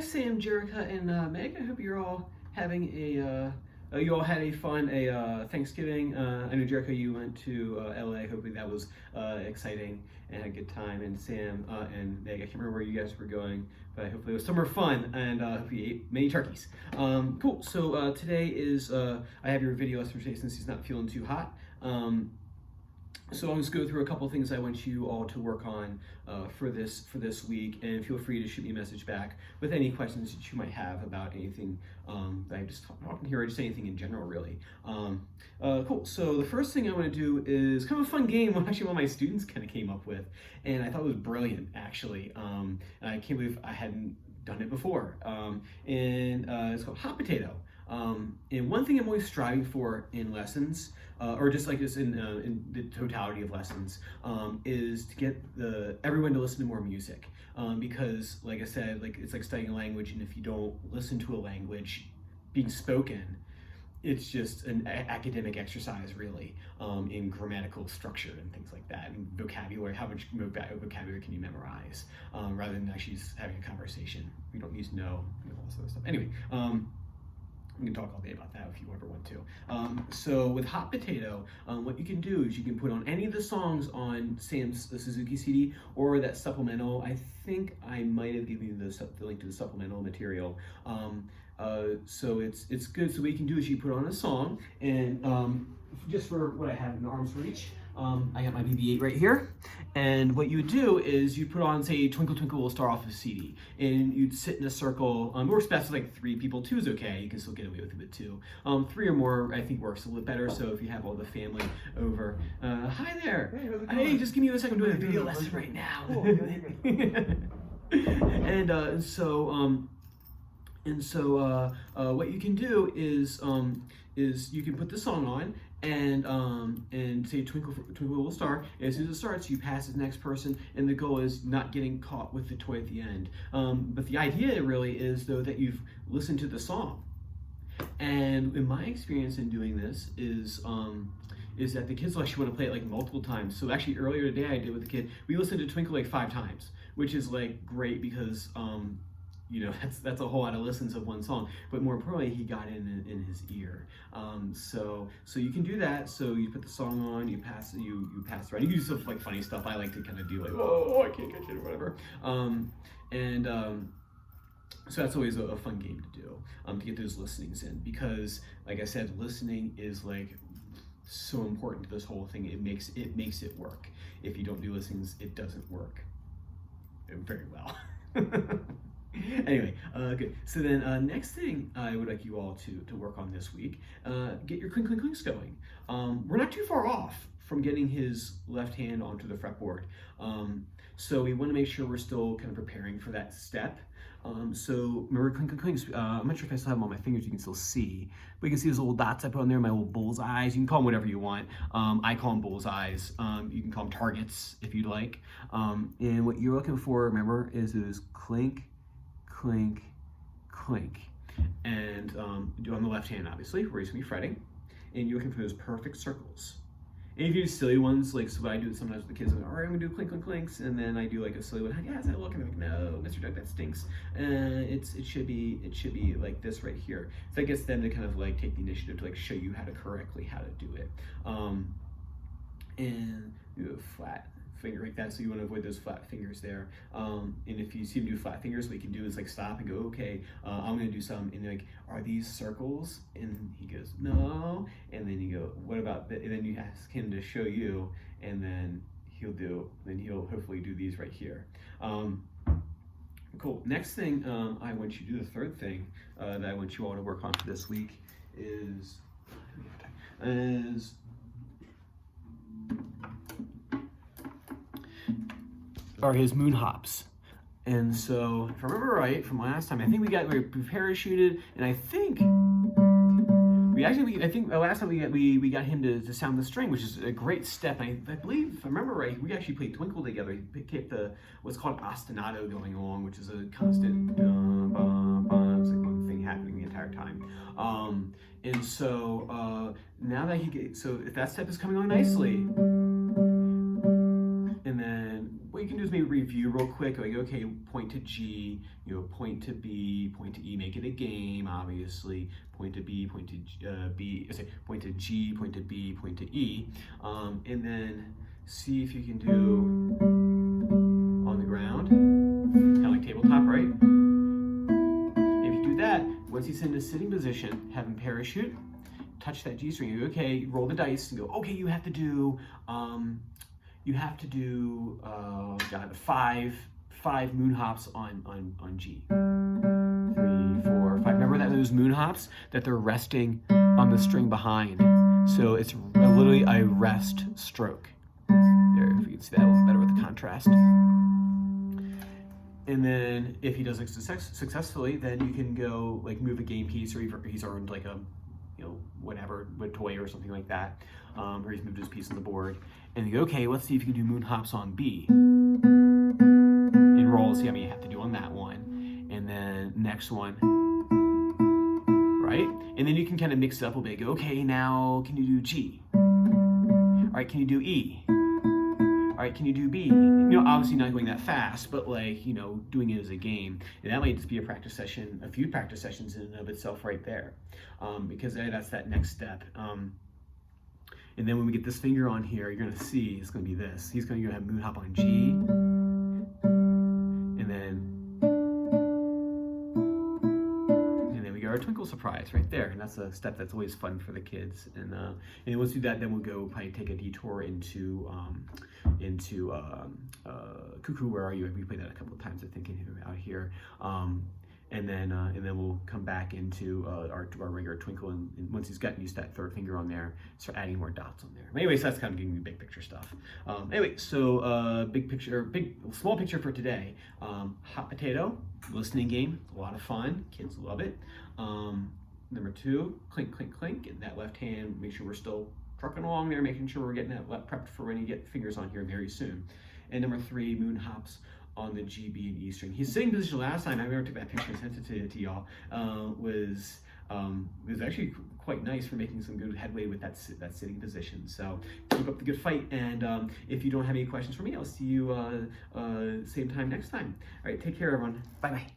Hi, Sam, Jerica, and Meg. I hope you're all having you all had a fun Thanksgiving. I know Jerica, you went to LA. Hopefully that was exciting and had a good time. And Sam and Meg, I can't remember where you guys were going, but hopefully it was somewhere fun and hopefully you ate many turkeys. Cool. So today is I have your video for today since he's not feeling too hot. So I'll just go through a couple of things I want you all to work on for this week, and feel free to shoot me a message back with any questions that you might have about anything that I just talking here, or just anything in general, really. Cool. So the first thing I want to do is kind of a fun game. Actually, one of my students kind of came up with, and I thought it was brilliant, actually. And I can't believe I hadn't done it before. And it's called Hot Potato. And one thing I'm always striving for in lessons, or just like this in the totality of lessons, is to get everyone to listen to more music. Because, like I said, it's like studying a language, and if you don't listen to a language being spoken, it's just an academic exercise, really, in grammatical structure and things like that, and vocabulary. How much vocabulary can you memorize, rather than actually just having a conversation? You don't need to know all this other stuff. Anyway. We can talk all day about that if you ever want to. So with Hot Potato, what you can do is you can put on any of the songs on Sam's Suzuki CD or that supplemental. I think I might have given you the link to the supplemental material. So it's good. So what you can do is you put on a song, and just for what I have in arm's reach, I got my BB-8 right here, and what you would do is you put on, say, Twinkle Twinkle Little Star off a CD, and you'd sit in a circle. Works best with like 3 people. 2 is okay, you can still get away with it with 2. 3 or more I think works a little better, so if you have all the family over. Hi there! Hey, just give me a second, I'm doing a video lesson right now. Cool. And so what you can do is you can put the song on, and say Twinkle Twinkle Little Star. And as soon as it starts, you pass to the next person, and the goal is not getting caught with the toy at the end. But the idea really is, though, that you've listened to the song. And in my experience in doing this is that the kids will actually want to play it like multiple times. So actually earlier today I did with the kid, we listened to Twinkle like 5 times, which is like great because you know, that's a whole lot of listens of one song, but more importantly, he got in his ear. So you can do that. So you put the song on, you pass around. You can do stuff like funny stuff. I like to kind of do like, oh, I can't catch it or whatever. So that's always a fun game to do, to get those listenings in, because like I said, listening is like so important to this whole thing. It makes it work. If you don't do listenings, it doesn't work very well. Anyway, good. So then next thing I would like you all to work on this week, get your clink clink clinks going. We're not too far off from getting his left hand onto the fretboard. So we want to make sure we're still kind of preparing for that step. So remember clink clink clinks, I'm not sure if I still have them on my fingers, you can still see, but you can see those little dots I put on there, my little bullseyes. You can call them whatever you want. I call them bullseyes. You can call them targets if you'd like. And what you're looking for, remember, is those clink, clink, clink. And do on the left hand, obviously, where he's gonna be fretting. And you're looking for those perfect circles. And if you do silly ones, like so what I do sometimes with the kids, I'm like, all right, I'm gonna do clink, clink, clinks, and then I do like a silly one. Yeah, how's that look? And they're like, no, Mr. Duck, that stinks. It should be like this right here. So that gets them to kind of like take the initiative to like show you how to do it. And do a flat finger like that, so you want to avoid those flat fingers there. And if you see him do flat fingers, what you can do is like stop and go, okay, I'm gonna do some, and like, are these circles? And he goes, no. And then you go, what about that? And then you ask him to show you, and then he'll hopefully do these right here. Cool. Next thing I want you to do, the third thing that I want you all to work on for this week is are his moon hops. And so, if I remember right from last time, I think we parachuted, and I think last time we got him to sound the string, which is a great step. I believe, if I remember right, we actually played Twinkle together. He kept what's called ostinato going along, which is a constant dum, bum, bum. It's like one thing happening the entire time. And so now that so if that step is coming on nicely, and then what you can do is maybe review real quick. Like, okay, point to G, point to B, point to E, make it a game, obviously. Point to B, point to point to G, point to B, point to E, and then see if you can do on the ground, kind of like tabletop, right? If you do that, once he's in a sitting position, have him parachute, touch that G string. Okay, roll the dice and go. Okay, you have to do five moon hops on G. 3, 4, 5. Remember that those moon hops that they're resting on the string behind. So it's literally a rest stroke. There, if you can see that a little better with the contrast. And then if he does it successfully, then you can go like move a game piece, or he's earned like a whatever, a toy or something like that, or he's moved his piece on the board. And you go, okay, let's see if you can do moon hops on B. And roll, see how many you have to do on that one. And then next one, right? And then you can kind of mix it up a bit. Go, okay, now can you do G? All right, can you do E? All right, can you do B? Obviously not going that fast, but like, doing it as a game. And that might just be a practice session, a few practice sessions in and of itself right there. Because that's that next step. And then when we get this finger on here, you're gonna see it's gonna be this. He's gonna have moon hop on G, and then we got our twinkle surprise right there. And that's a step that's always fun for the kids. And once we do that, then we'll go probably take a detour into Cuckoo, Where Are You? We played that a couple of times, I think, out here. And then we'll come back into our regular twinkle, and once he's gotten used to that third finger on there, start adding more dots on there. But anyways, that's kind of giving you big picture stuff. Anyway, so small picture for today. Hot potato, listening game, a lot of fun. Kids love it. Number 2, clink, clink, clink. Get that left hand, make sure we're still trucking along there, making sure we're getting that prepped for when you get fingers on here very soon. And number 3, moon hops on the G, B, and E string. His sitting position last time, I remember took that picture and sent it to y'all, was actually quite nice for making some good headway with that sitting position. So keep up the good fight, and if you don't have any questions for me, I'll see you same time next time. All right, take care, everyone. Bye-bye.